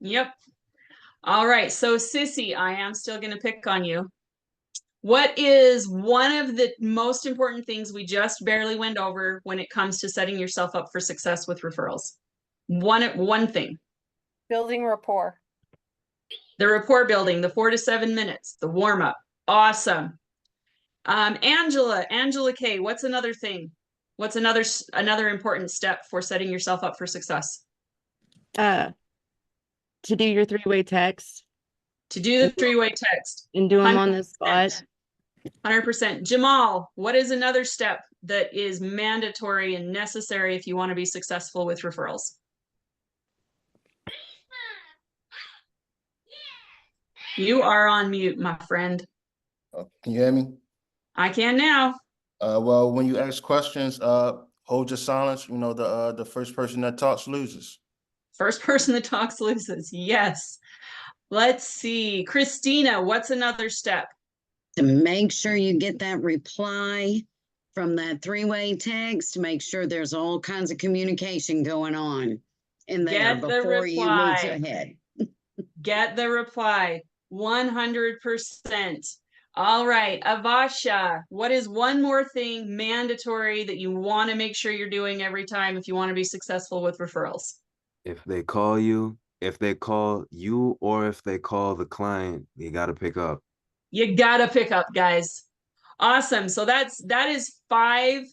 Yep. All right. So, Sissy, I am still going to pick on you. What is one of the most important things we just barely went over when it comes to setting yourself up for success with referrals? One thing. Building rapport. The rapport building, the 4 to 7 minutes, the warm up. Awesome. Angela K, what's another thing? What's another important step for setting yourself up for success? To do your three-way text To do the three-way text. and do them on the spot. 100%. Jamal, what is another step that is mandatory and necessary if you want to be successful with referrals? You are on mute, my friend. Can you hear me? I can now. Well, when you ask questions, hold your silence. You know, the first person that talks loses. First person that talks loses. Yes. Let's see. Christina, what's another step? To make sure you get that reply from that three-way text, make sure there's all kinds of communication going on in there before you move ahead. Get the reply. 100%. All right, Avasha, what is one more thing mandatory that you want to make sure you're doing every time if you want to be successful with referrals? If they call you, or if they call the client, you got to pick up. You got to pick up, guys. Awesome. So that is 5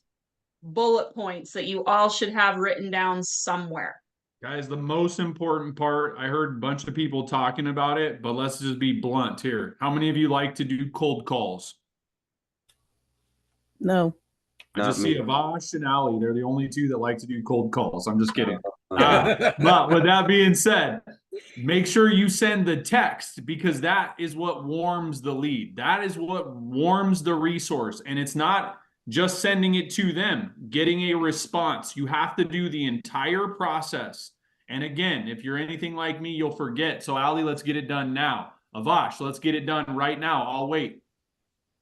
bullet points that you all should have written down somewhere. Guys, the most important part, I heard a bunch of people talking about it, but let's just be blunt here. How many of you like to do cold calls? No. I just see Avash and Ali. They're the only two that like to do cold calls. I'm just kidding. But with that being said, make sure you send the text because that is what warms the lead. That is what warms the resource. And it's not just sending it to them, getting a response. You have to do the entire process. And again, if you're anything like me, you'll forget. So Ali, let's get it done now. Avash, let's get it done right now. I'll wait.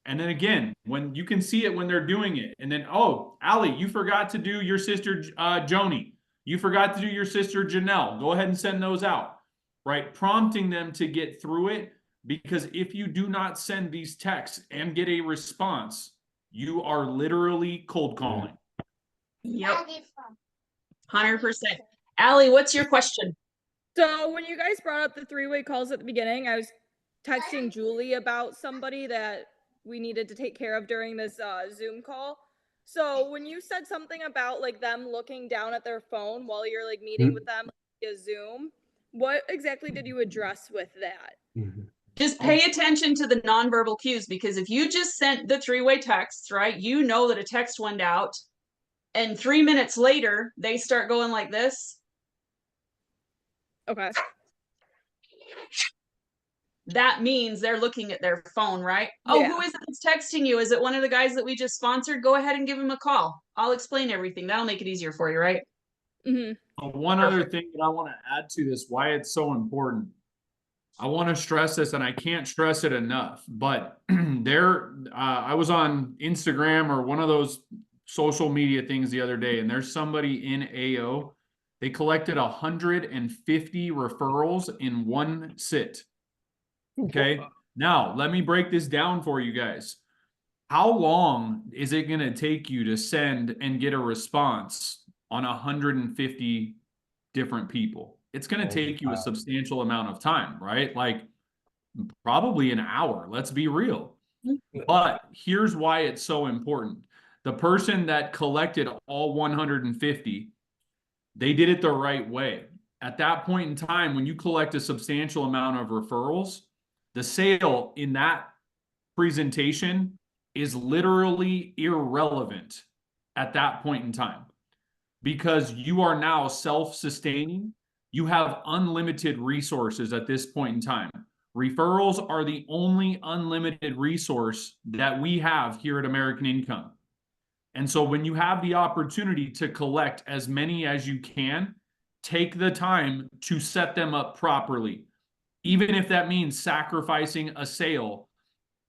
And then again, when you can see it when they're doing it. And then, oh, Ali, you forgot to do your sister Joni. You forgot to do your sister Janelle. Go ahead and send those out, right? Prompting them to get through it. Because if you do not send these texts and get a response, you are literally cold calling. Yep. 100%. Ali, what's your question? So when you guys brought up the three-way calls at the beginning, I was texting Julie about somebody that we needed to take care of during this Zoom call. So when you said something about like them looking down at their phone while you're like meeting with them via Zoom, what exactly did you address with that? Just pay attention to the nonverbal cues, because if you just sent the three-way texts, right, you know that a text went out and 3 minutes later they start going like this. Okay. That means they're looking at their phone, right? Oh, who is it that's texting you? Is it one of the guys that we just sponsored? Go ahead and give him a call. I'll explain everything. That'll make it easier for you, right? One other thing that I want to add to this, why it's so important. I want to stress this, and I can't stress it enough, but I was on Instagram or one of those social media things the other day, and there's somebody in AO. They collected 150 referrals in one sit. Okay. Now, let me break this down for you guys. How long is it going to take you to send and get a response on 150 different people? It's going to take you a substantial amount of time, right? Like probably an hour. Let's be real. But here's why it's so important. The person that collected all 150, they did it the right way. At that point in time, when you collect a substantial amount of referrals, the sale in that presentation is literally irrelevant at that point in time because you are now self-sustaining. You have unlimited resources at this point in time. Referrals are the only unlimited resource that we have here at American Income. And so when you have the opportunity to collect as many as you can, take the time to set them up properly. Even if that means sacrificing a sale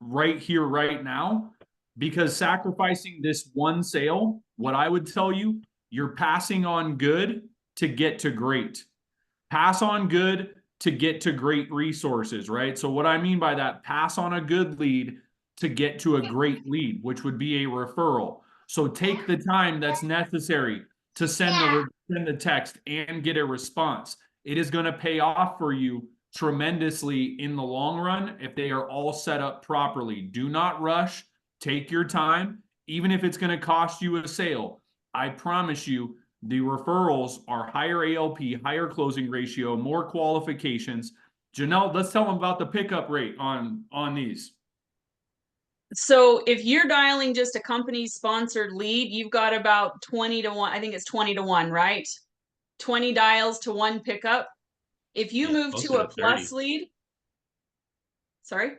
right here, right now, because sacrificing this one sale, what I would tell you, you're passing on good to get to great. Pass on good to get to great resources, right? So what I mean by that, pass on a good lead to get to a great lead, which would be a referral. So take the time that's necessary to send the text and get a response. It is going to pay off for you tremendously in the long run if they are all set up properly. Do not rush. Take your time, even if it's going to cost you a sale. I promise you, the referrals are higher ALP, higher closing ratio, more qualifications. Janelle, let's tell them about the pickup rate on these. So if you're dialing just a company sponsored lead, you've got about 20 to 1. I think it's 20 to 1, right? 20 dials to 1 pickup. If you move to a plus lead, sorry?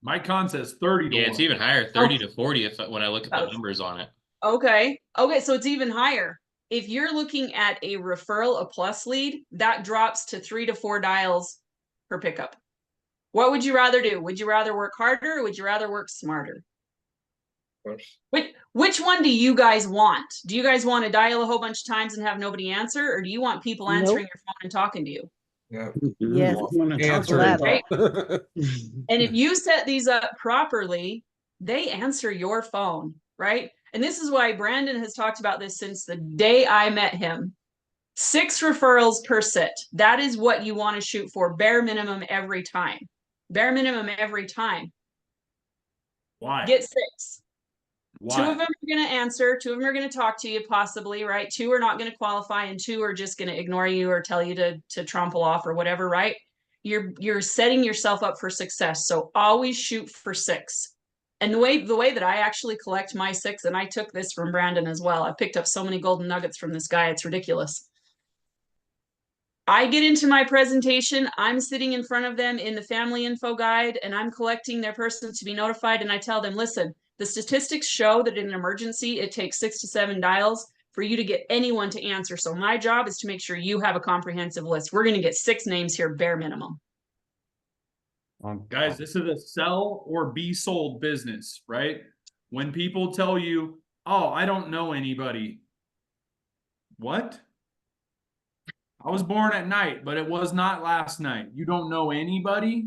My con says 30 to 1. It's even higher, 30 to 40 when I look at the numbers on it. Okay. Okay, so it's even higher. If you're looking at a referral, a plus lead, that drops to 3 to 4 dials per pickup. What would you rather do? Would you rather work harder or would you rather work smarter? Which one do you guys want? Do you guys want to dial a whole bunch of times and have nobody answer, or do you want people answering your phone and talking to you? Yeah. Yes. Answer Right? And if you set these up properly, they answer your phone, right? And this is why Brandon has talked about this since the day I met him. 6 referrals per sit. That is what you want to shoot for, bare minimum every time. Bare minimum every time. Why? Get 6. Why? 2 of them are going to answer. 2 of them are going to talk to you, possibly, right? 2 are not going to qualify, and 2 are just going to ignore you or tell you to trample off or whatever, right? You're setting yourself up for success. So always shoot for 6. And the way that I actually collect my 6, and I took this from Brandon as well. I picked up so many golden nuggets from this guy. It's ridiculous. I get into my presentation, I'm sitting in front of them in the family info guide, and I'm collecting their persons to be notified. And I tell them, listen, the statistics show that in an emergency, it takes 6 to 7 dials for you to get anyone to answer. So my job is to make sure you have a comprehensive list. We're going to get 6 names here, bare minimum. Guys, this is a sell or be sold business, right? When people tell you, oh, I don't know anybody. What? I was born at night, but it was not last night. You don't know anybody?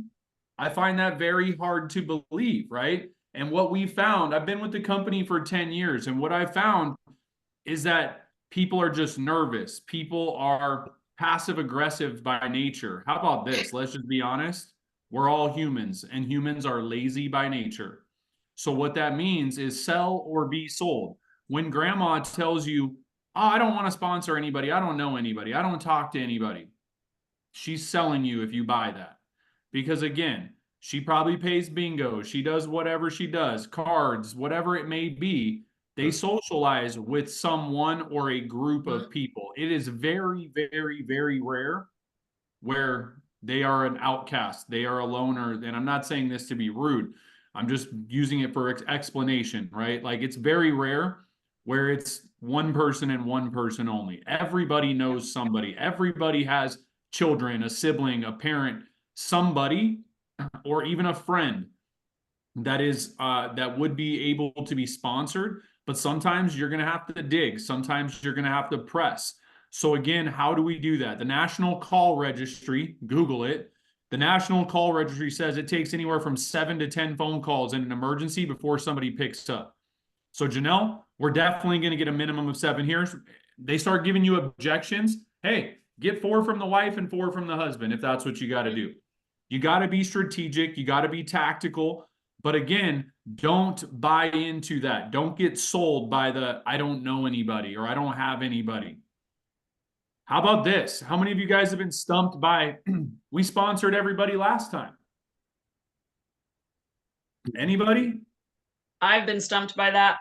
I find that very hard to believe, right? And what we found, I've been with the company for 10 years, and what I found is that people are just nervous. People are passive aggressive by nature. How about this? Let's just be honest. We're all humans, and humans are lazy by nature. So what that means is sell or be sold. When grandma tells you, oh, I don't want to sponsor anybody, I don't know anybody, I don't talk to anybody, she's selling you if you buy that. Because again, she probably pays bingo, she does whatever she does, cards, whatever it may be. They socialize with someone or a group of people. It is very, very, very rare where they are an outcast, they are a loner. And I'm not saying this to be rude, I'm just using it for explanation, right? Like, it's very rare where it's one person and one person only. Everybody knows somebody. Everybody has children, a sibling, a parent, somebody, or even a friend that is that would be able to be sponsored. But sometimes you're going to have to dig. Sometimes you're going to have to press. So again, how do we do that? The National Call Registry, Google it. The National Call Registry says it takes anywhere from 7 to 10 phone calls in an emergency before somebody picks up. So Janelle, we're definitely going to get a minimum of 7 here. They start giving you objections. Hey, get 4 from the wife and 4 from the husband if that's what you got to do. You got to be strategic. You got to be tactical. But again, don't buy into that. Don't get sold by the I don't know anybody or I don't have anybody. How about this? How many of you guys have been stumped by we sponsored everybody last time? Anybody? I've been stumped by that.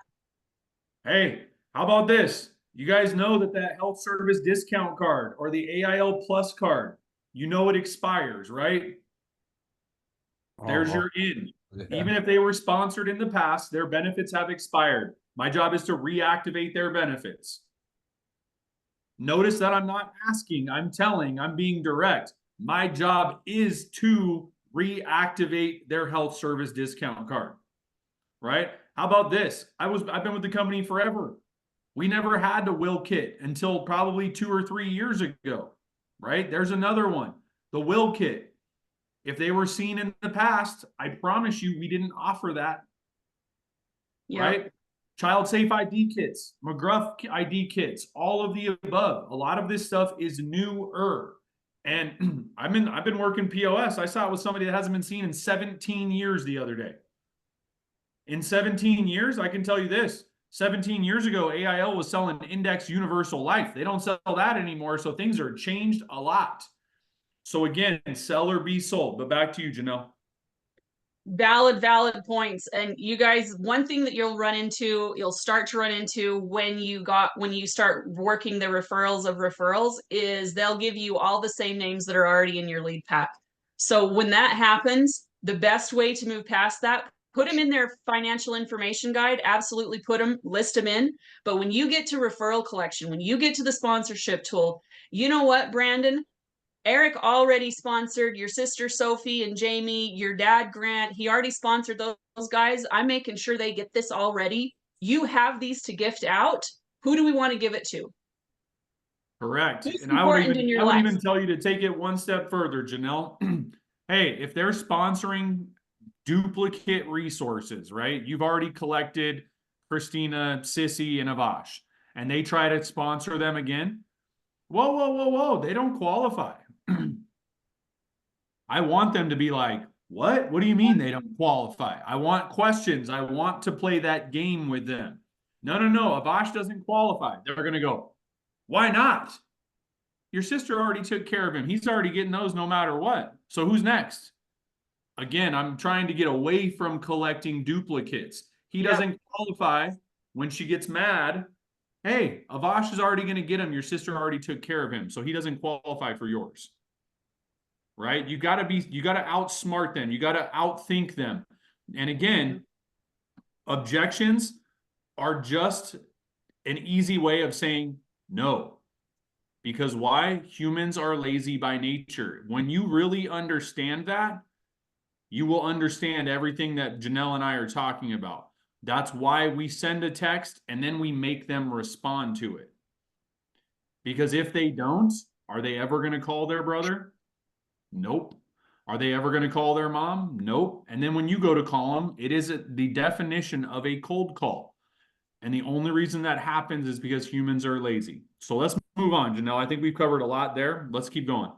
Hey, how about this? You guys know that health service discount card or the AIL Plus card, you know it expires, right? There's your in. Yeah. Even if they were sponsored in the past, their benefits have expired. My job is to reactivate their benefits. Notice that I'm not asking, I'm telling, I'm being direct. My job is to reactivate their health service discount card, right? How about this? I've been with the company forever. We never had the will kit until probably 2 or 3 years ago, right? There's another one. The will kit. If they were seen in the past, I promise you we didn't offer that. Yep. Right? Child safe ID kits, McGruff ID kits, all of the above. A lot of this stuff is newer. And I've been working POS. I saw it with somebody that hasn't been seen in 17 years the other day. In 17 years, I can tell you this. 17 years ago, AIL was selling Index Universal Life. They don't sell that anymore, so things are changed a lot. So again, sell or be sold. But back to you, Janelle. Valid points. And you guys, one thing that you'll start to run into when you start working the referrals of referrals is they'll give you all the same names that are already in your lead pack. So when that happens, the best way to move past that, put them in their financial information guide, absolutely list them in. But when you get to referral collection, when you get to the sponsorship tool, you know what, Brandon? Eric already sponsored your sister Sophie and Jamie, your dad Grant. He already sponsored those guys. I'm making sure they get this already. You have these to gift out. Who do we want to give it to? Correct. Who's And I would important in your even life? tell you to take it one step further, Janelle. Hey, if they're sponsoring duplicate resources, right? You've already collected Christina, Sissy, and Avash, and they try to sponsor them again. Whoa. They don't qualify. I want them to be like, what? What do you mean they don't qualify? I want questions. I want to play that game with them. No. Avash doesn't qualify. They're going to go, why not? Your sister already took care of him. He's already getting those no matter what. So who's next? Again, I'm trying to get away from collecting duplicates. He doesn't qualify. When she gets mad, hey, Avash is already going to get him. Your sister already took care of him. So he doesn't qualify for yours. Right? You got to outsmart them. You got to outthink them. And again, objections are just an easy way of saying no. Because why? Humans are lazy by nature. When you really understand that, you will understand everything that Janelle and I are talking about. That's why we send a text and then we make them respond to it. Because if they don't, are they ever going to call their brother? Nope. Are they ever going to call their mom? Nope. And then when you go to call them, it is the definition of a cold call. And the only reason that happens is because humans are lazy. So let's move on, Janelle. I think we've covered a lot there. Let's keep going.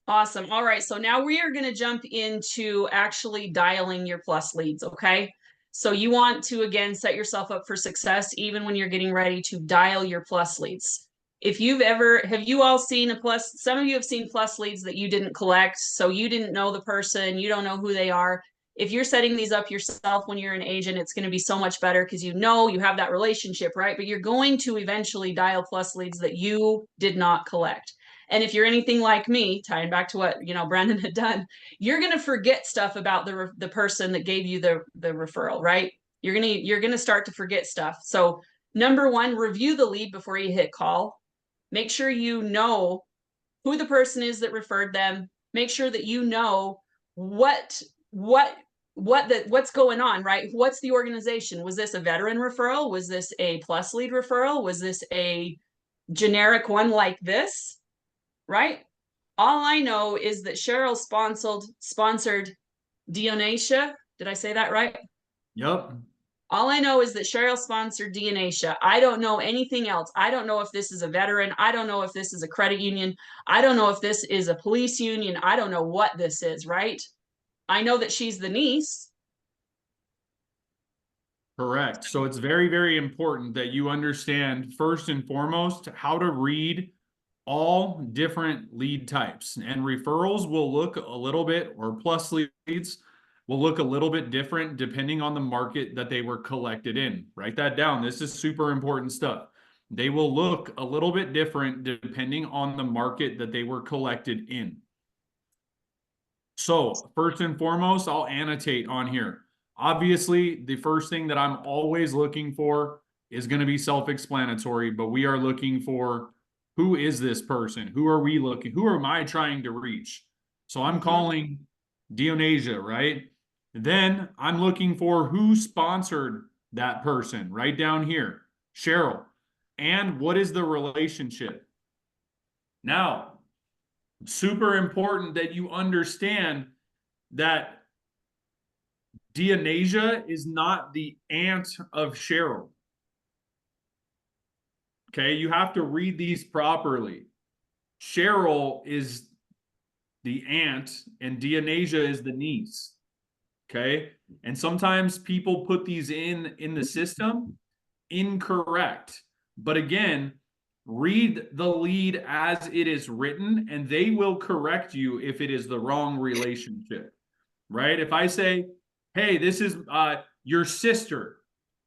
Awesome. All right. So now we are going to jump into actually dialing your plus leads. Okay. So you want to, again, set yourself up for success, even when you're getting ready to dial your plus leads. Have you all seen a plus? Some of you have seen plus leads that you didn't collect. So you didn't know the person. You don't know who they are. If you're setting these up yourself when you're an agent, it's going to be so much better because you have that relationship, right? But you're going to eventually dial plus leads that you did not collect. And if you're anything like me, tying back to what Brandon had done, you're going to forget stuff about the person that gave you the referral, right? You're gonna start to forget stuff. So number one, review the lead before you hit call. Make sure you know who the person is that referred them. Make sure that you know what's going on, right? What's the organization? Was this a veteran referral? Was this a plus lead referral? Was this a generic one like this? Right? All I know is that Cheryl sponsored Dionasia. Did I say that right? Yep. All I know is that Cheryl sponsored Dionasia. I don't know anything else. I don't know if this is a veteran. I don't know if this is a credit union. I don't know if this is a police union. I don't know what this is, right? I know that she's the niece. Correct. So it's very, very important that you understand, first and foremost, how to read all different lead types. And referrals will look a little bit, or plus leads will look a little bit different depending on the market that they were collected in. Write that down. This is super important stuff. They will look a little bit different depending on the market that they were collected in. So first and foremost, I'll annotate on here. Obviously, the first thing that I'm always looking for is going to be self-explanatory, but we are looking for, who is this person? Who are we looking? Who am I trying to reach? So I'm calling Dionasia, right? Then I'm looking for who sponsored that person right down here, Cheryl. And what is the relationship? Now, super important that you understand that Dionysia is not the aunt of Cheryl. Okay, you have to read these properly. Cheryl is the aunt and Dionysia is the niece. Okay, and sometimes people put these in the system incorrect. But again, read the lead as it is written, and they will correct you if it is the wrong relationship. Right? If I say, "Hey, this is your sister,"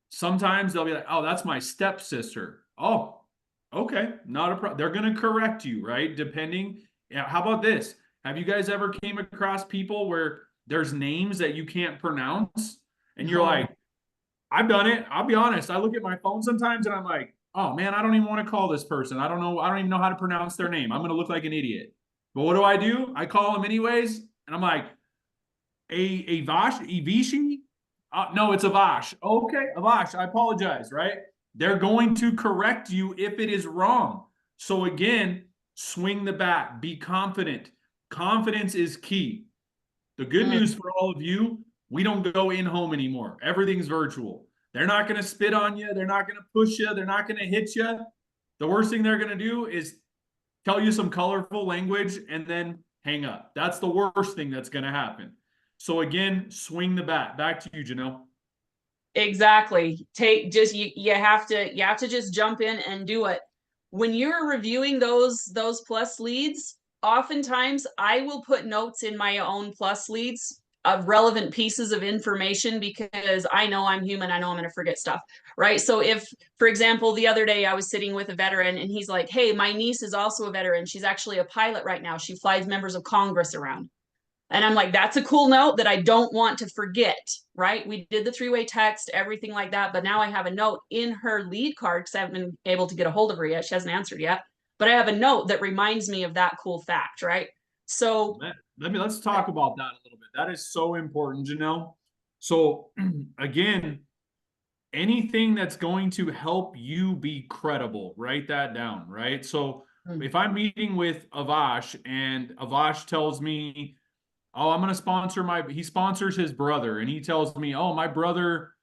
sometimes they'll be like, "Oh, that's my stepsister." Oh, okay, not a problem. They're going to correct you, right? Depending. How about this? Have you guys ever came across people where there's names that you can't pronounce and you're like, I've done it. I'll be honest. I look at my phone sometimes and I'm like, oh man, I don't even want to call this person. I don't know. I don't even know how to pronounce their name. I'm going to look like an idiot. But what do? I call them anyways. And I'm like, Avishi? No, it's Avash. Okay, Avash, I apologize, right? They're going to correct you if it is wrong. So again, swing the bat. Be confident. Confidence is key. The good news for all of you, we don't go in home anymore. Everything's virtual. They're not going to spit on you. They're not going to push you. They're not going to hit you. The worst thing they're going to do is tell you some colorful language and then hang up. That's the worst thing that's going to happen. So again, swing the bat. Back to you, Janelle. Exactly. You have to just jump in and do it. When you're reviewing those plus leads, oftentimes I will put notes in my own plus leads of relevant pieces of information because I know I'm human. I know I'm going to forget stuff, right? So if, for example, the other day I was sitting with a veteran and he's like, hey, my niece is also a veteran. She's actually a pilot right now. She flies members of Congress around. And I'm like, that's a cool note that I don't want to forget, right? We did the three-way text, everything like that. But now I have a note in her lead card because I haven't been able to get a hold of her yet. She hasn't answered yet. But I have a note that reminds me of that cool fact, right? So let's talk about that a little bit. That is so important, Janelle. So again, anything that's going to help you be credible, write that down, right? So if I'm meeting with Avash and Avash tells me, oh, I'm going to sponsor he sponsors his brother. And he tells me, oh, my brother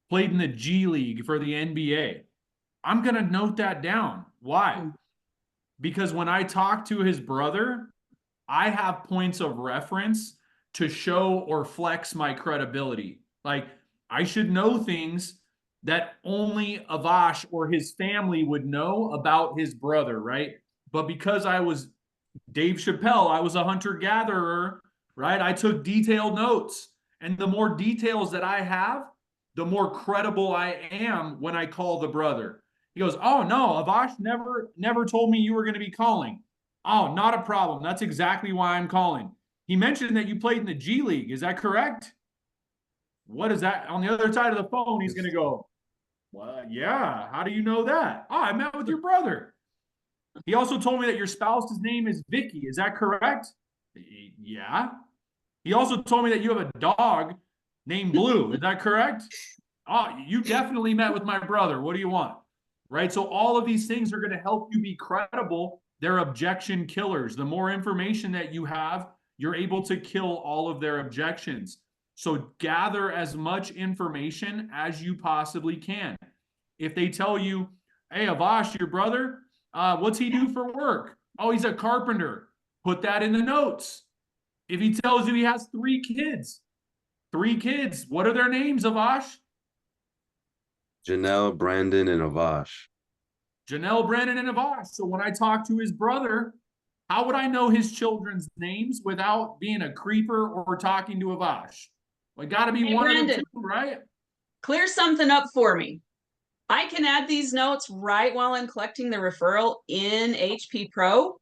played in the G League for the NBA. I'm going to note that down. Why? Because when I talk to his brother, I have points of reference to show or flex my credibility. Like I should know things that only Avash or his family would know about his brother, right? But because I was Dave Chappelle, I was a hunter-gatherer, right? I took detailed notes. And the more details that I have, the more credible I am when I call the brother. He goes, oh, no, Avash never told me you were going to be calling. Oh, not a problem. That's exactly why I'm calling. He mentioned that you played in the G League. Is that correct? What is that? On the other side of the phone, he's going to go, well, yeah. How do you know that? Oh, I met with your brother. He also told me that your spouse's name is Vicky. Is that correct? Yeah. He also told me that you have a dog named Blue. Is that correct? Oh, you definitely met with my brother. What do you want? Right? So all of these things are going to help you be credible. They're objection killers. The more information that you have, you're able to kill all of their objections. So gather as much information as you possibly can. If they tell you, hey, Avash, your brother, what's he do for work? Oh, he's a carpenter. Put that in the notes. If he tells you he has 3 kids, what are their names, Avash? Janelle, Brandon, and Avash. Janelle, Brandon, and Avash. So when I talk to his brother, how would I know his children's names without being a creeper or talking to Avash? Well, got to be one of the two, right? Clear something up for me. I can add these notes right while I'm collecting the referral in HP Pro.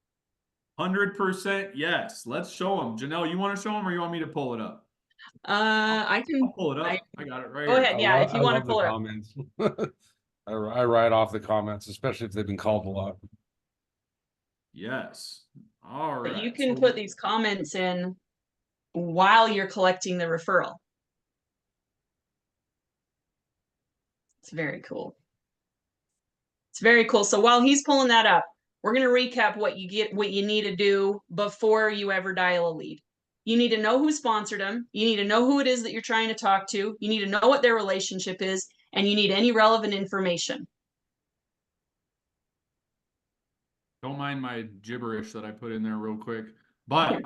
100% yes. Let's show them. Janelle, you want to show them or you want me to pull it up? I can pull it up. I got it right go here. ahead. Yeah, if you want to pull it up. Comments. I write off the comments, especially if they've been called a lot. Yes. All right. But you can put these comments in while you're collecting the referral. It's very cool. It's very cool. So while he's pulling that up, We're going to recap what you need to do before you ever dial a lead. You need to know who sponsored them. You need to know who it is that you're trying to talk to. You need to know what their relationship is, and you need any relevant information. Don't mind my gibberish that I put in there real quick. But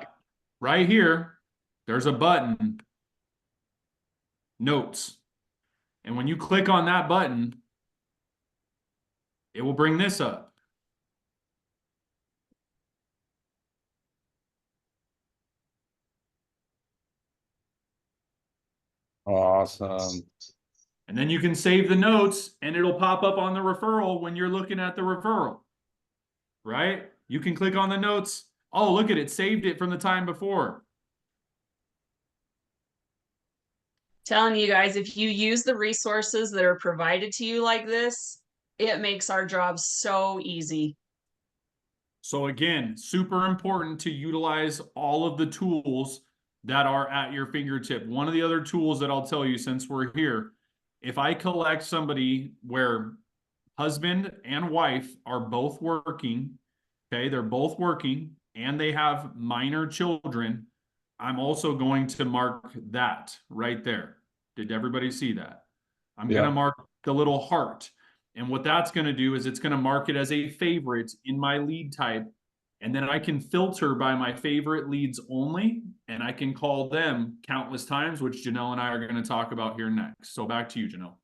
right here, there's a button, Notes. And when you click on that button, it will bring this up. Awesome. And then you can save the notes and it'll pop up on the referral when you're looking at the referral, right? You can click on the notes. Oh, look at it, saved it from the time before. Telling you guys, if you use the resources that are provided to you like this, it makes our job so easy. So again, super important to utilize all of the tools that are at your fingertip. One of the other tools that I'll tell you since we're here, if I collect somebody where husband and wife are both working, okay, they're both working and they have minor children, I'm also going to mark that right there. Did everybody see that? I'm going to mark the little heart. And what that's going to do is it's going to mark it as a favorite in my lead type. And then I can filter by my favorite leads only, and I can call them countless times, which Janelle and I are going to talk about here next. So back to you, Janelle.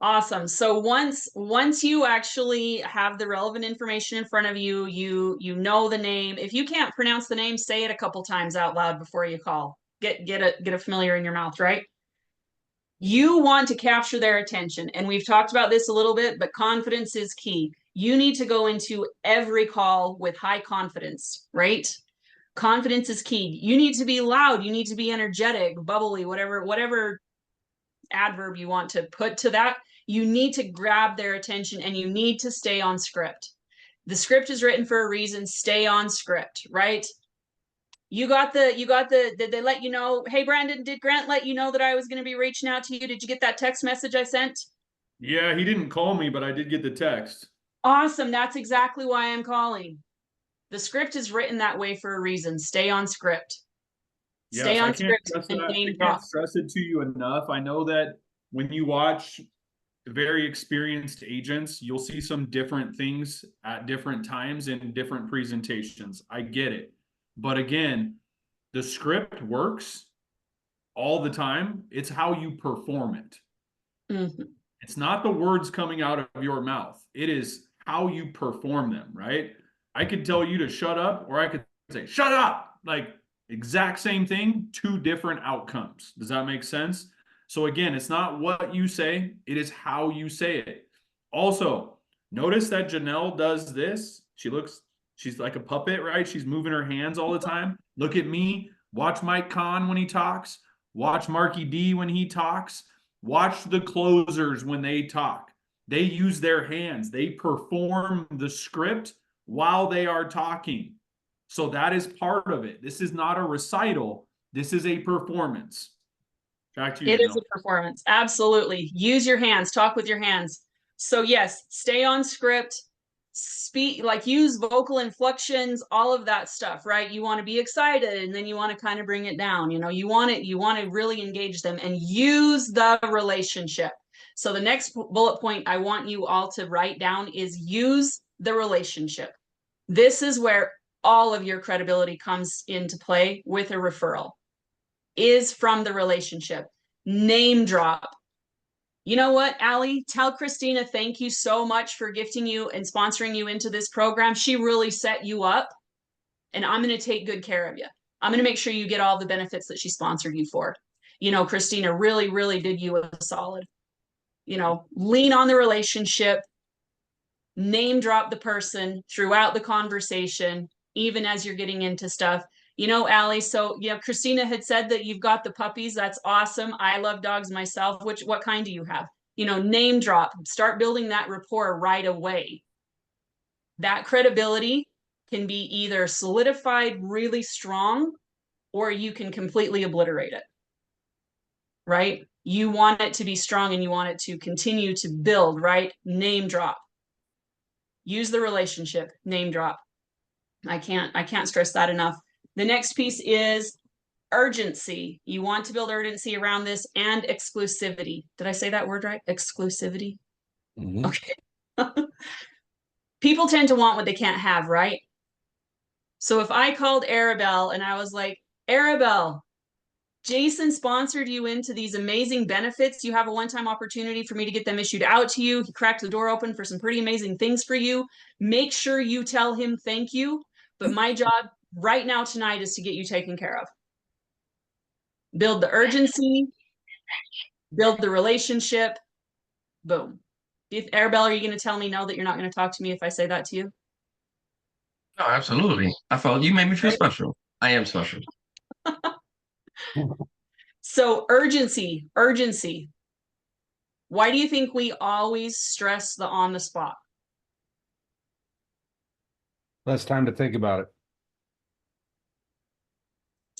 Awesome. So once you actually have the relevant information in front of you, you know the name. If you can't pronounce the name, say it a couple times out loud before you call. Get a familiar in your mouth, right? You want to capture their attention. And we've talked about this a little bit, but confidence is key. You need to go into every call with high confidence, right? Confidence is key. You need to be loud. You need to be energetic, bubbly, whatever adverb you want to put to that. You need to grab their attention and you need to stay on script. The script is written for a reason. Stay on script, right? Did they let you know? Hey, Brandon, did Grant let you know that I was going to be reaching out to you? Did you get that text message I sent? Yeah, he didn't call me, but I did get the text. Awesome. That's exactly why I'm calling. The script is written that way for a reason. Stay on script. Stay on script and name drop. I can't stress it to you enough. I know that when you watch very experienced agents, you'll see some different things at different times in different presentations. I get it. But again, the script works all the time. It's how you perform it. Mm-hmm. It's not the words coming out of your mouth. It is how you perform them, right? I could tell you to shut up, or I could say, shut up. Like, exact same thing, two different outcomes. Does that make sense? So again, it's not what you say, it is how you say it. Also, notice that Janelle does this. She's like a puppet, right? She's moving her hands all the time. Look at me. Watch Mike Kahn when he talks. Watch Marky D when he talks. Watch the closers when they talk. They use their hands. They perform the script while they are talking. So that is part of it. This is not a recital. This is a performance. Back to you, It is a performance. Absolutely. Use your hands. Talk with your hands. So yes, stay on script. Speak, like use vocal inflections, all of that stuff, right? You want to be excited and then you want to kind of bring it down. You want to really engage them and use the relationship. So the next bullet point I want you all to write down is use the relationship. This is where all of your credibility comes into play with a referral, is from the relationship. Name drop. You know what, Allie? Tell Christina thank you so much for gifting you and sponsoring you into this program. She really set you up, and I'm going to take good care of you. I'm going to make sure you get all the benefits that she sponsored you for. Christina really, really did you a solid. Lean on the relationship, name drop the person throughout the conversation, even as you're getting into stuff. Allie, so, Christina had said that you've got the puppies. That's awesome. I love dogs myself. What kind do you have? Name drop, start building that rapport right away. That credibility can be either solidified really strong, or you can completely obliterate it, right? You want it to be strong and you want it to continue to build, right? Name drop. Use the relationship, name drop. I can't stress that enough. The next piece is urgency. You want to build urgency around this, and exclusivity. Did I say that word right? Exclusivity. Mhm. Okay. People tend to want what they can't have, right? So if I called Arabelle and I was like, Arabelle, Jason sponsored you into these amazing benefits. You have a one-time opportunity for me to get them issued out to you. He cracked the door open for some pretty amazing things for you. Make sure you tell him thank you. But my job right now tonight is to get you taken care of. Build the urgency, build the relationship. Boom. Arabelle, are you going to tell me no, that you're not going to talk to me if I say that to you? No, absolutely. I felt you made me feel special. I am special. So urgency. Why do you think we always stress the on the spot? Less time to think about it.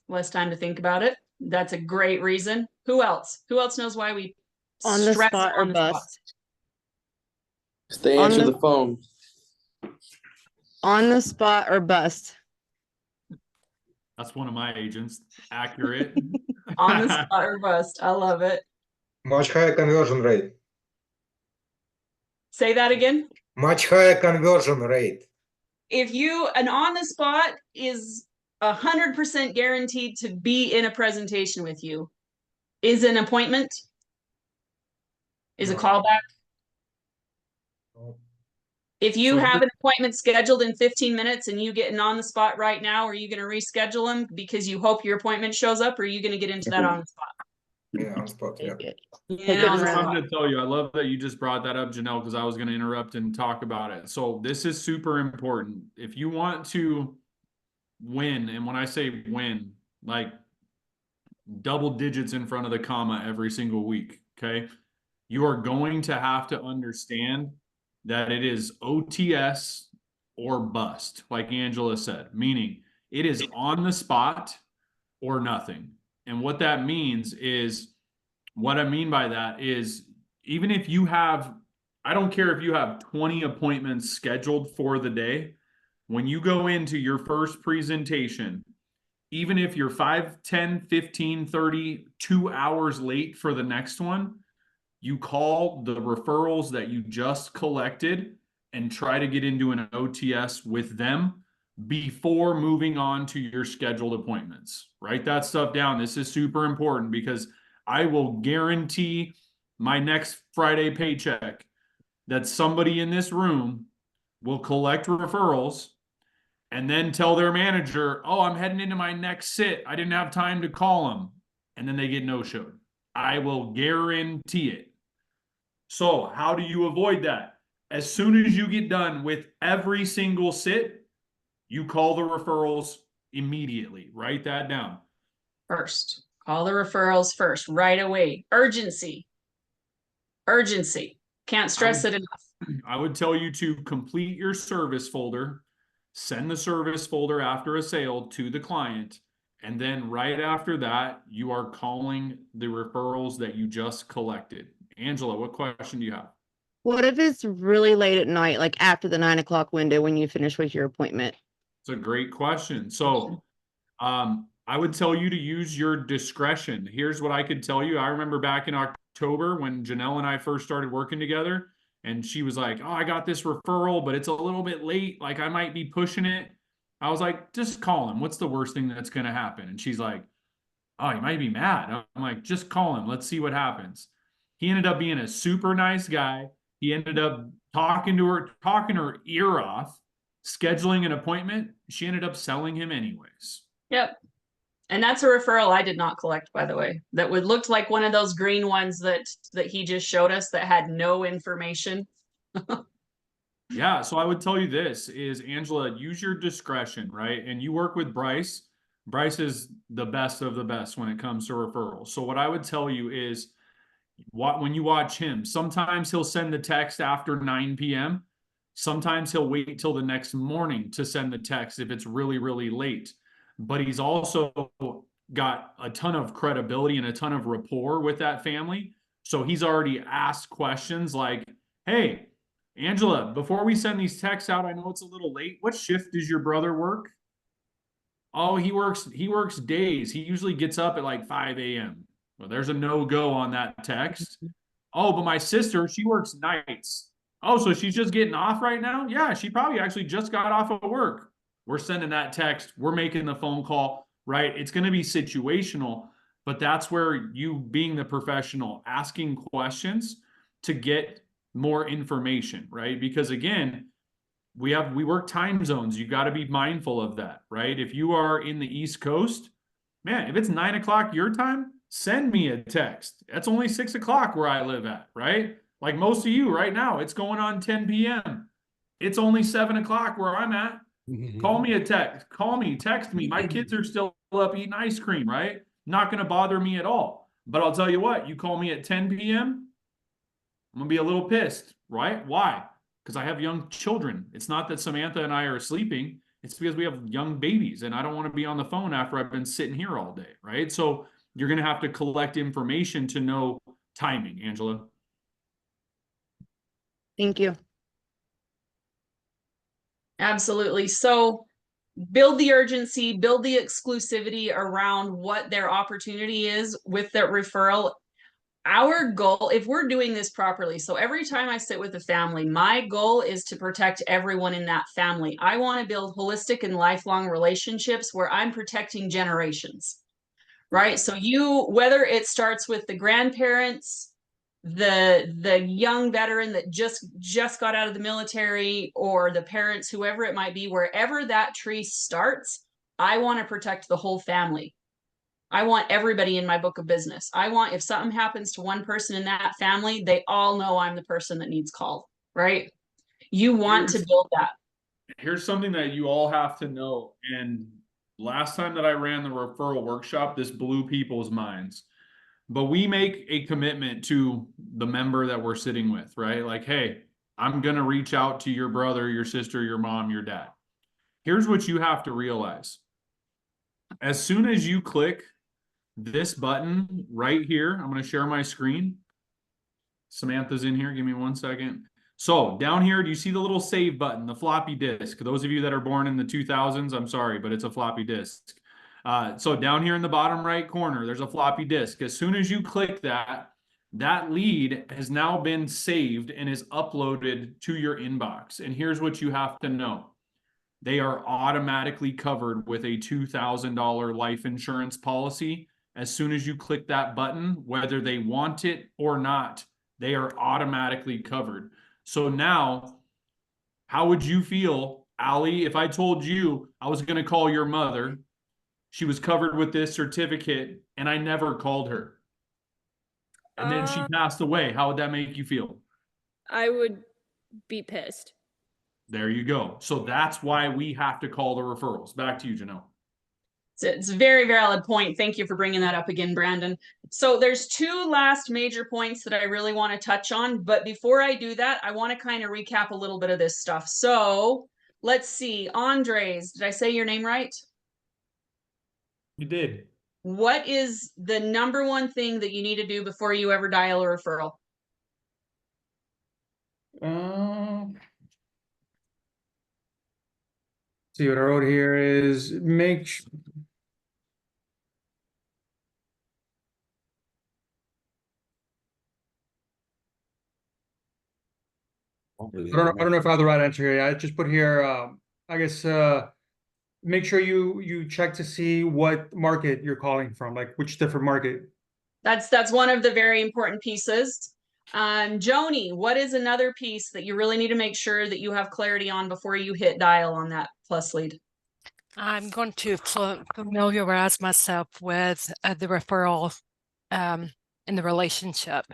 Less time to think about it. That's a great reason. Who else? Who else knows why we On the stress spot or on the spot? bust. They On answer the- the phone. On the spot or bust. That's one of my agents. Accurate. On the spot or bust. I love it. Much higher conversion rate. Say that again. Much higher conversion rate. If you, an on the spot is 100% guaranteed to be in a presentation with you. Is an appointment? Is a No. callback? No. If you So have an appointment scheduled in 15 minutes and you get an on the spot right now, are you going to reschedule them because you hope your appointment shows up, or are you going to get into that on the spot? Yeah, on spot. Yeah. Take it. Yeah, Take it on and the run. I'm spot. going to tell you, I love that you just brought that up, Janelle, because I was going to interrupt and talk about it. So this is super important. If you want to win, and when I say win, like double digits in front of the comma every single week, okay? You are going to have to understand that it is OTS or bust, like Angela said, meaning it is on the spot or nothing. And what that means is, what I mean by that is, even if you have, I don't care if you have 20 appointments scheduled for the day, when you go into your first presentation, even if you're 5, 10, 15, 30, 2 hours late for the next one, you call the referrals that you just collected and try to get into an OTS with them before moving on to your scheduled appointments. Write that stuff down. This is super important because I will guarantee my next Friday paycheck that somebody in this room will collect referrals and then tell their manager, oh, I'm heading into my next sit. I didn't have time to call them. And then they get no-showed. I will guarantee it. So how do you avoid that? As soon as you get done with every single sit, you call the referrals immediately. Write that down. First, call the referrals first, right away. Urgency. Can't stress it enough. I would tell you to complete your service folder, send the service folder after a sale to the client, and then right after that, you are calling the referrals that you just collected. Angela, what question do you have? What if it's really late at night, like after the 9 o'clock window when you finish with your appointment? It's a great question. So, I would tell you to use your discretion. Here's what I could tell you. I remember back in October when Janelle and I first started working together, and she was like, oh, I got this referral, but it's a little bit late. Like I might be pushing it. I was like, just call him. What's the worst thing that's going to happen? And she's like, oh, he might be mad. I'm like, just call him. Let's see what happens. He ended up being a super nice guy. He ended up talking her ear off, scheduling an appointment. She ended up selling him anyways. Yep. And that's a referral I did not collect, by the way. That would look like one of those green ones that he just showed us that had no information. Yeah, so I would tell you this is, Angela, use your discretion, right? And you work with Bryce. Bryce is the best of the best when it comes to referrals. So what I would tell you is, when you watch him, sometimes he'll send the text after 9 p.m. Sometimes he'll wait till the next morning to send the text if it's really, really late. But he's also got a ton of credibility and a ton of rapport with that family. So he's already asked questions like, hey, Angela, before we send these texts out, I know it's a little late. What shift does your brother work? Oh, he works days. He usually gets up at like 5 a.m. Well, there's a no-go on that text. Oh, but my sister, she works nights. Oh, so she's just getting off right now? Yeah, she probably actually just got off of work. We're sending that text. We're making the phone call, right? It's going to be situational, but that's where you being the professional, asking questions to get more information, right? Because again, we work time zones. You got to be mindful of that, right? If you are in the East Coast, man, if it's 9 o'clock your time, send me a text. That's only 6 o'clock where I live at, right? Like most of you right now, it's going on 10 p.m. It's only 7 o'clock where I'm at. Call me a text. Call me, text me. My kids are still up eating ice cream, right? Not going to bother me at all. But I'll tell you what, you call me at 10 p.m., I'm going to be a little pissed, right? Why? Because I have young children. It's not that Samantha and I are sleeping. It's because we have young babies and I don't want to be on the phone after I've been sitting here all day, right? So you're going to have to collect information to know timing, Angela. Thank you. Absolutely. So build the urgency, build the exclusivity around what their opportunity is with their referral. Our goal, if we're doing this properly, so every time I sit with a family, my goal is to protect everyone in that family. I want to build holistic and lifelong relationships where I'm protecting generations, right? So whether it starts with the grandparents, the young veteran that just got out of the military, or the parents, whoever it might be, wherever that tree starts, I want to protect the whole family. I want everybody in my book of business. I want, if something happens to one person in that family, they all know I'm the person that needs called, right? You want to build that. Here's something that you all have to know. And last time that I ran the referral workshop, this blew people's minds. But we make a commitment to the member that we're sitting with, right? Like, hey, I'm going to reach out to your brother, your sister, your mom, your dad. Here's what you have to realize. As soon as you click this button right here, I'm going to share my screen. Samantha's in here. Give me 1 second. So down here, do you see the little save button, the floppy disk? Those of you that are born in the 2000s, I'm sorry, but it's a floppy disk. So down here in the bottom right corner, there's a floppy disk. As soon as you click that, that lead has now been saved and is uploaded to your inbox. And here's what you have to know. They are automatically covered with a $2,000 life insurance policy. As soon as you click that button, whether they want it or not, they are automatically covered. So now, how would you feel, Allie, if I told you I was going to call your mother, she was covered with this certificate, and I never called her, and then she passed away? How would that make you feel? I would be pissed. There you go. So that's why we have to call the referrals. Back to you, Janelle. It's a very valid point. Thank you for bringing that up again, Brandon. So there's two last major points that I really want to touch on. But before I do that, I want to kind of recap a little bit of this stuff. So let's see. Andres, did I say your name right? You did. What is the number one thing that you need to do before you ever dial a referral? See what I wrote here is make I don't know if I have the right answer here. I just put here, I guess, make sure you check to see what market you're calling from, like which different market. That's one of the very important pieces. Joni, what is another piece that you really need to make sure that you have clarity on before you hit dial on that plus lead? I'm going to familiarize myself with the referral and the relationship.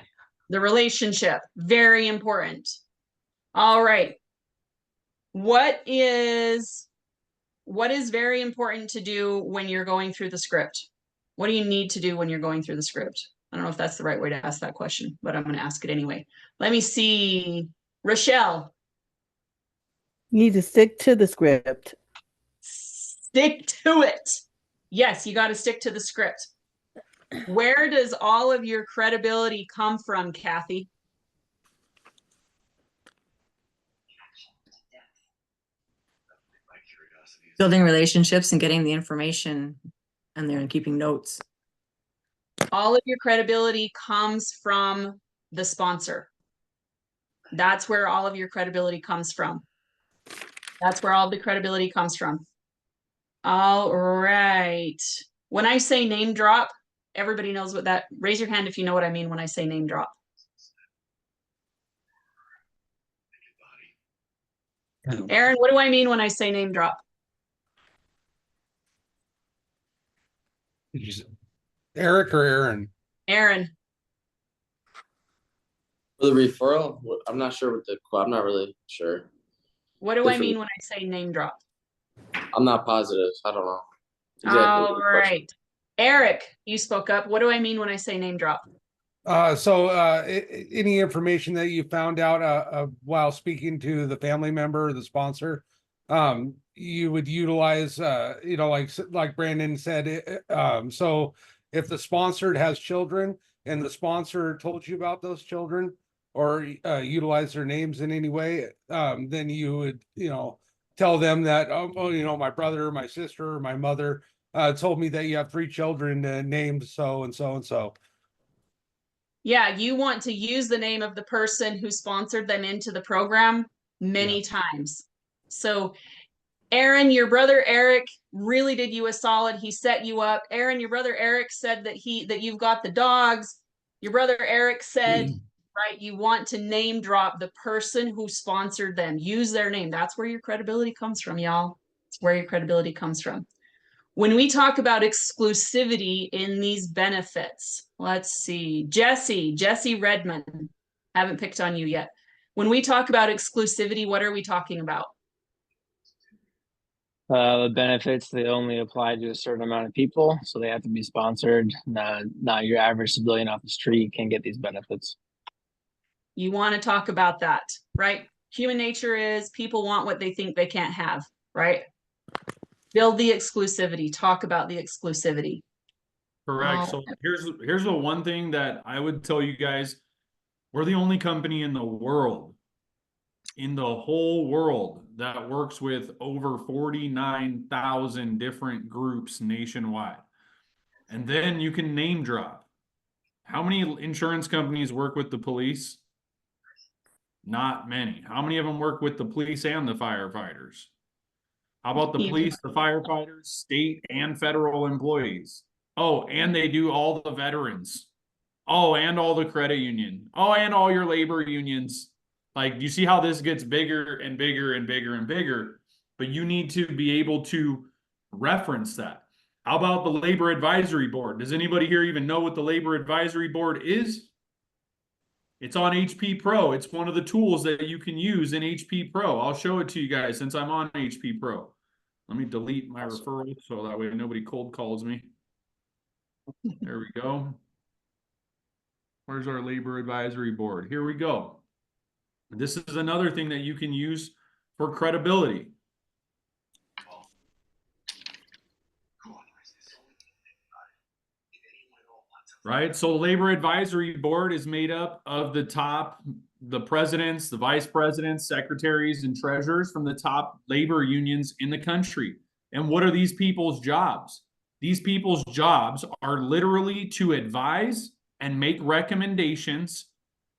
The relationship, very important. All right. What is very important to do when you're going through the script? What do you need to do when you're going through the script? I don't know if that's the right way to ask that question, but I'm going to ask it anyway. Let me see. Rochelle. You need to stick to the script. Stick to it. Yes, you got to stick to the script. Where does all of your credibility come from, Kathy? building relationships and getting the information and there and keeping notes. All of your credibility comes from the sponsor. That's where all of your credibility comes from. That's where all the credibility comes from. All right. When I say name drop, everybody knows what that, raise your hand if you know what I mean when I say name drop. Aaron, what do I mean when I say name drop? Eric or Aaron? Aaron. For the referral, I'm not sure I'm not really sure. What do I mean when I say name drop? I'm not positive. I don't know. Exactly. All right. Eric, you spoke up. What do I mean when I say name drop? Any information that you found out while speaking to the family member or the sponsor, you would utilize, like Brandon said, so if the sponsored has children and the sponsor told you about those children or utilize their names in any way, then you would, tell them that, my brother, my sister, or my mother told me that you have 3 children named so and so and so. Yeah, you want to use the name of the person who sponsored them into the program many times. So Aaron, your brother Eric really did you a solid. He set you up. Aaron, your brother Eric said that you've got the dogs. Your brother Eric said, right, you want to name drop the person who sponsored them. Use their name. That's where your credibility comes from, y'all. It's where your credibility comes from. When we talk about exclusivity in these benefits, let's see, Jesse Redmond, haven't picked on you yet. When we talk about exclusivity, what are we talking about? The benefits, they only apply to a certain amount of people, so they have to be sponsored. Not your average civilian off the street can get these benefits. You want to talk about that, right? Human nature is people want what they think they can't have, right? Build the exclusivity. Talk about the exclusivity. Correct. So here's the one thing that I would tell you guys. We're the only company in the world, in the whole world, that works with over 49,000 different groups nationwide. And then you can name drop. How many insurance companies work with the police? Not many. How many of them work with the police and the firefighters? How about the police, the firefighters, state and federal employees? Oh, and they do all the veterans. Oh, and all the credit union. Oh, and all your labor unions. Like, you see how this gets bigger and bigger and bigger and bigger, but you need to be able to reference that. How about the Labor Advisory Board? Does anybody here even know what the Labor Advisory Board is? It's on HP Pro. It's one of the tools that you can use in HP Pro. I'll show it to you guys since I'm on HP Pro. Let me delete my referral so that way nobody cold calls me. There we go. Where's our Labor Advisory Board? Here we go. This is another thing that you can use for credibility. Right? So the Labor Advisory Board is made up of the presidents, the vice presidents, secretaries, and treasurers from the top labor unions in the country. And what are these people's jobs? These people's jobs are literally to advise and make recommendations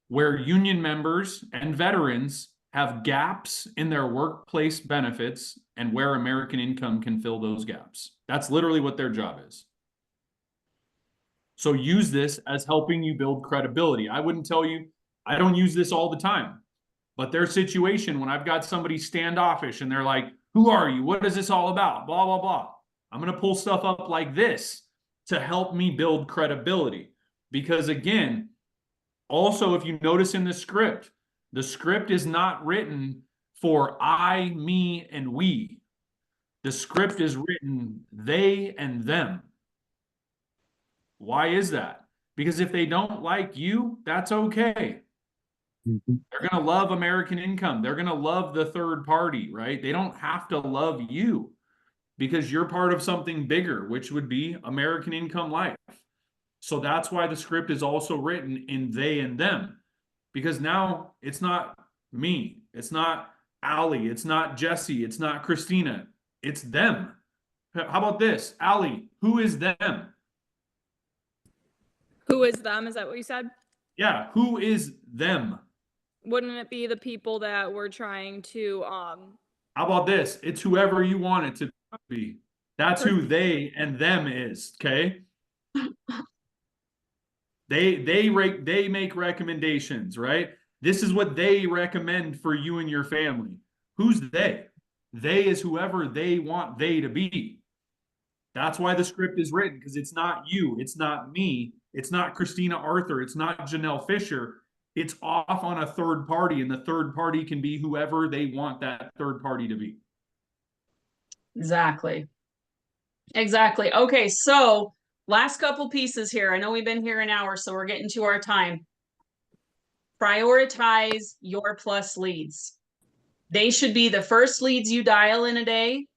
where union members and veterans have gaps in their workplace benefits and where American Income can fill those gaps. That's literally what their job is. So use this as helping you build credibility. I wouldn't tell you, I don't use this all the time, but their situation, when I've got somebody standoffish and they're like, who are you? What is this all about? Blah, blah, blah. I'm going to pull stuff up like this to help me build credibility. Because again, also, if you notice in the script is not written for I, me, and we. The script is written they and them. Why is that? Because if they don't like you, that's okay. They're going to love American Income. They're going to love the third party, right? They don't have to love you because you're part of something bigger, which would be American Income Life. So that's why the script is also written in they and them, because now it's not me, it's not Allie, it's not Jesse, it's not Christina. It's them. How about this? Allie, who is them? Who is them? Is that what you said? Yeah, who is them? Wouldn't it be the people that we're trying to How about this? It's whoever you want it to be. That's who they and them is, okay? They make recommendations, right? This is what they recommend for you and your family. Who's they? They is whoever they want they to be. That's why the script is written, because it's not you, it's not me, it's not Christina Arthur, it's not Janelle Fisher. It's off on a third party, and the third party can be whoever they want that third party to be. Exactly. Exactly. Okay, so last couple pieces here. I know we've been here an hour, so we're getting to our time. Prioritize your plus leads. They should be the first leads you dial in a day.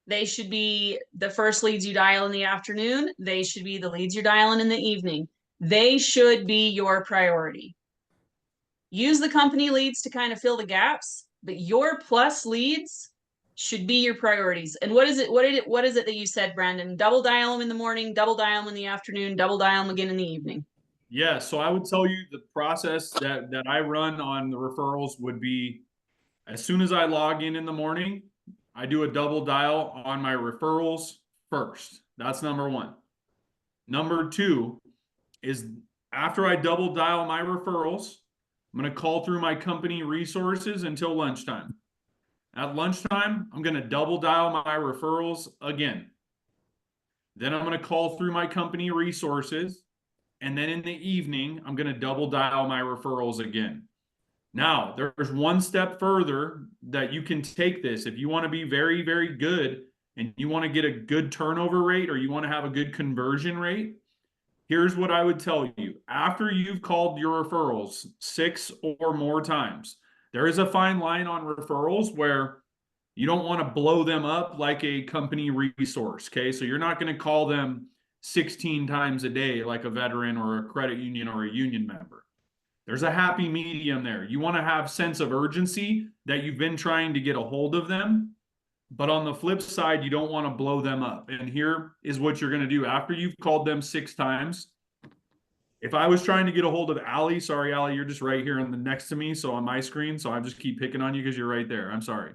They should be the first leads you dial in the afternoon. They should be the leads you're dialing in the evening. They should be your priority. Use the company leads to kind of fill the gaps, but your plus leads should be your priorities. And what is it? What is it that you said, Brandon? Double dial them in the morning, double dial them in the afternoon, double dial them again in the evening. Yeah, so I would tell you the process that I run on the referrals would be, as soon as I log in the morning, I do a double dial on my referrals first. That's number one. Number two is, after I double dial my referrals, I'm going to call through my company resources until lunchtime. At lunchtime, I'm going to double dial my referrals again. Then I'm going to call through my company resources. And then in the evening, I'm going to double dial my referrals again. Now, there's one step further that you can take this. If you want to be very, very good and you want to get a good turnover rate, or you want to have a good conversion rate, here's what I would tell you. After you've called your referrals 6 or more times, there is a fine line on referrals where you don't want to blow them up like a company resource, okay? So you're not going to call them 16 times a day like a veteran or a credit union or a union member. There's a happy medium there. You want to have sense of urgency that you've been trying to get a hold of them, but on the flip side, you don't want to blow them up. And here is what you're going to do. After you've called them 6 times, if I was trying to get a hold of Allie, sorry, Allie, you're just right here next to me, so on my screen, so I just keep picking on you because you're right there. I'm sorry.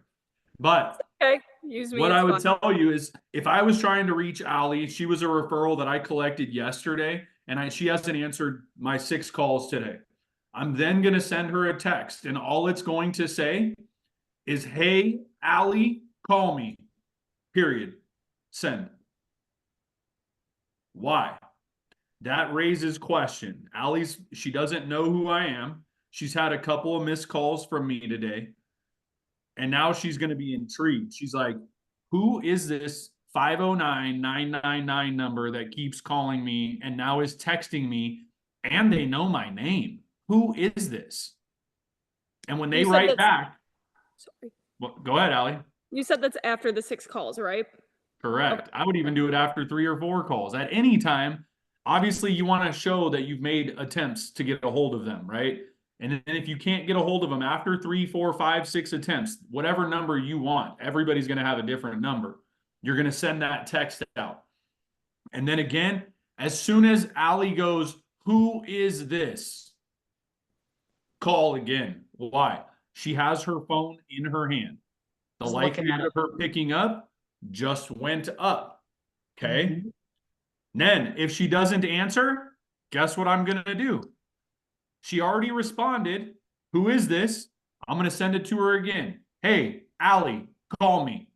But okay, use me. What I would tell you is, if I was trying to reach Allie, she was a referral that I collected yesterday, and she hasn't answered my 6 calls today. I'm then going to send her a text, and all it's going to say is, "Hey, Allie, call me," period. Send. Why? That raises question. She doesn't know who I am. She's had a couple of missed calls from me today. And now she's going to be intrigued. She's like, who is this 509-999 number that keeps calling me and now is texting me, and they know my name? Who is this? And when they write back, sorry. Well, go ahead, Allie. You said that's after the 6 calls, right? Correct. Okay. I would even do it after 3 or 4 calls. At any time, obviously you want to show that you've made attempts to get a hold of them, right? And then if you can't get a hold of them after 3, 4, 5, 6 attempts, whatever number you want, everybody's going to have a different number. You're going to send that text out. And then again, as soon as Allie goes, "Who is this?" call again. Why? She has her phone in her hand. The likelihood of her picking up just went up. Okay. Mm-hmm. Then if she doesn't answer, guess what I'm going to do? She already responded. "Who is this?" I'm going to send it to her again. "Hey, Allie, call me."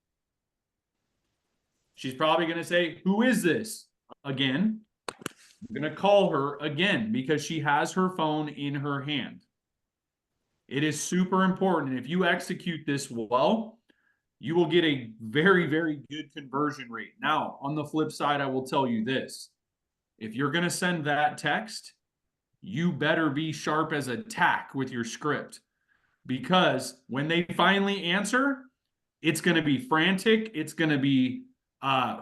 She's probably going to say, "Who is this?" again. I'm going to call her again because she has her phone in her hand. It is super important. If you execute this well, you will get a very, very good conversion rate. Now, on the flip side, I will tell you this. If you're going to send that text, you better be sharp as a tack with your script, because when they finally answer, it's going to be frantic. It's going to be,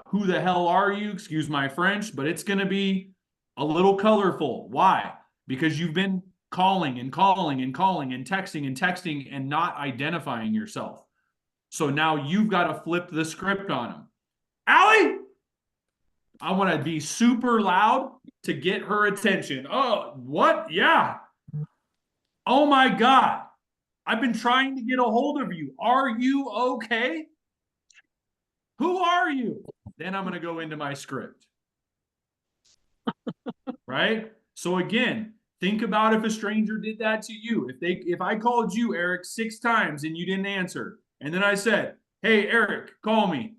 "Who the hell are you?" Excuse my French, but it's going to be a little colorful. Why? Because you've been calling and calling and calling and texting and not identifying yourself. So now you've got to flip the script on them. Allie, I want to be super loud to get her attention. Oh, what? Yeah. Oh my God. I've been trying to get a hold of you. Are you okay? Who are you? Then I'm going to go into my script. Right? So again, think about if a stranger did that to you. If I called you, Eric, 6 times and you didn't answer, and then I said, hey, Eric, call me.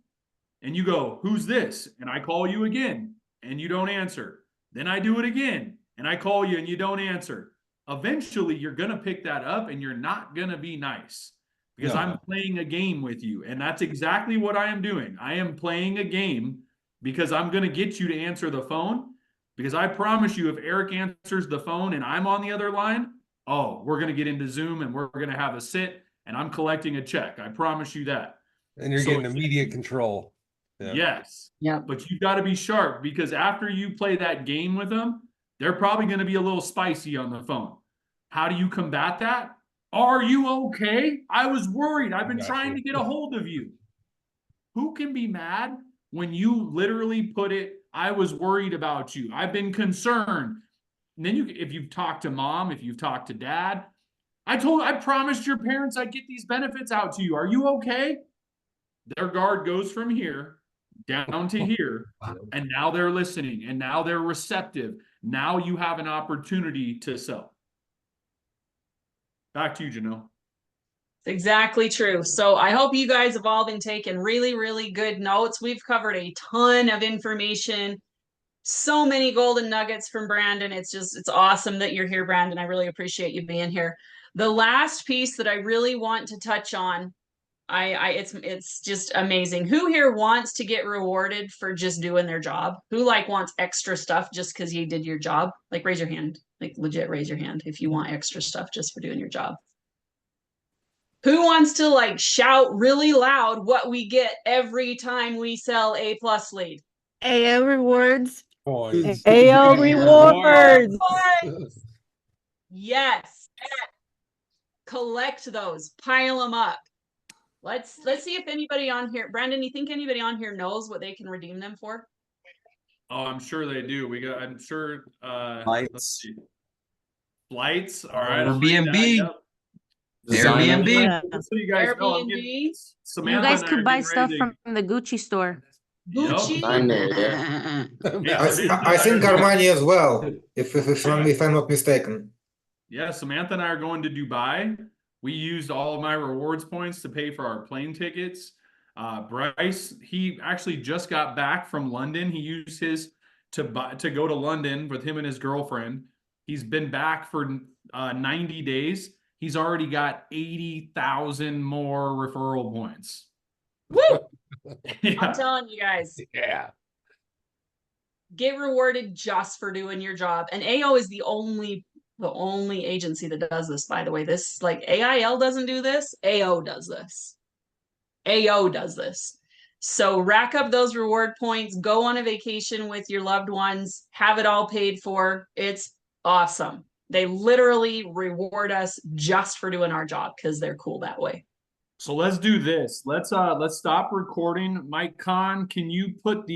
And you go, who's this? And I call you again and you don't answer. Then I do it again and I call you and you don't answer. Eventually, you're going to pick that up and you're not going to be nice because I'm playing a game with you. And that's exactly what I am doing. I am playing a game because I'm going to get you to answer the phone. Because I promise you, if Eric answers the phone and I'm on the other line, oh, we're going to get into Zoom and we're going to have a sit and I'm collecting a check. I promise you that. And you're getting immediate control. Yeah. Yes. Yeah. But you've got to be sharp because after you play that game with them, they're probably going to be a little spicy on the phone. How do you combat that? Are you okay? I was worried. I've been trying to get a hold of you. Who can be mad when you literally put it, I was worried about you. I've been concerned. And then if you've talked to mom, if you've talked to dad, I promised your parents I'd get these benefits out to you. Are you okay? Their guard goes from here down to here, and now they're listening, and now they're receptive. Now you have an opportunity to sell. Back to you, Janelle. Exactly true. So I hope you guys have all been taking really, really good notes. We've covered a ton of information, so many golden nuggets from Brandon. It's awesome that you're here, Brandon. I really appreciate you being here. The last piece that I really want to touch on, it's just amazing. Who here wants to get rewarded for just doing their job? Who wants extra stuff just because you did your job? Raise your hand. Legit raise your hand if you want extra stuff just for doing your job. Who wants to shout really loud what we get every time we sell A+ lead? AO rewards. Points. AO rewards. Yes. Collect those. Pile them up. Let's see if anybody on here, Brandon, you think anybody on here knows what they can redeem them for? Oh, I'm sure they do. I'm sure Flights. Flights. All right. Airbnb. Airbnb. So you guys know, Airbnb. Samantha You guys and I could are buy getting stuff ready from the Gucci store. Gucci. I think Armani as well, if I'm not mistaken. Yeah, Samantha and I are going to Dubai. We used all of my rewards points to pay for our plane tickets. Bryce, he actually just got back from London. He used his to go to London with him and his girlfriend. He's been back for 90 days. He's already got 80,000 more referral points. Woo! Yeah. I'm telling you guys. Yeah. Get rewarded just for doing your job. And AO is the only agency that does this, by the way. This AIL doesn't do this. AO does this. AO does this. So rack up those reward points, go on a vacation with your loved ones, have it all paid for. It's awesome. They literally reward us just for doing our job because they're cool that way. So let's do this. Let's stop recording. Mike Kahn, can you put the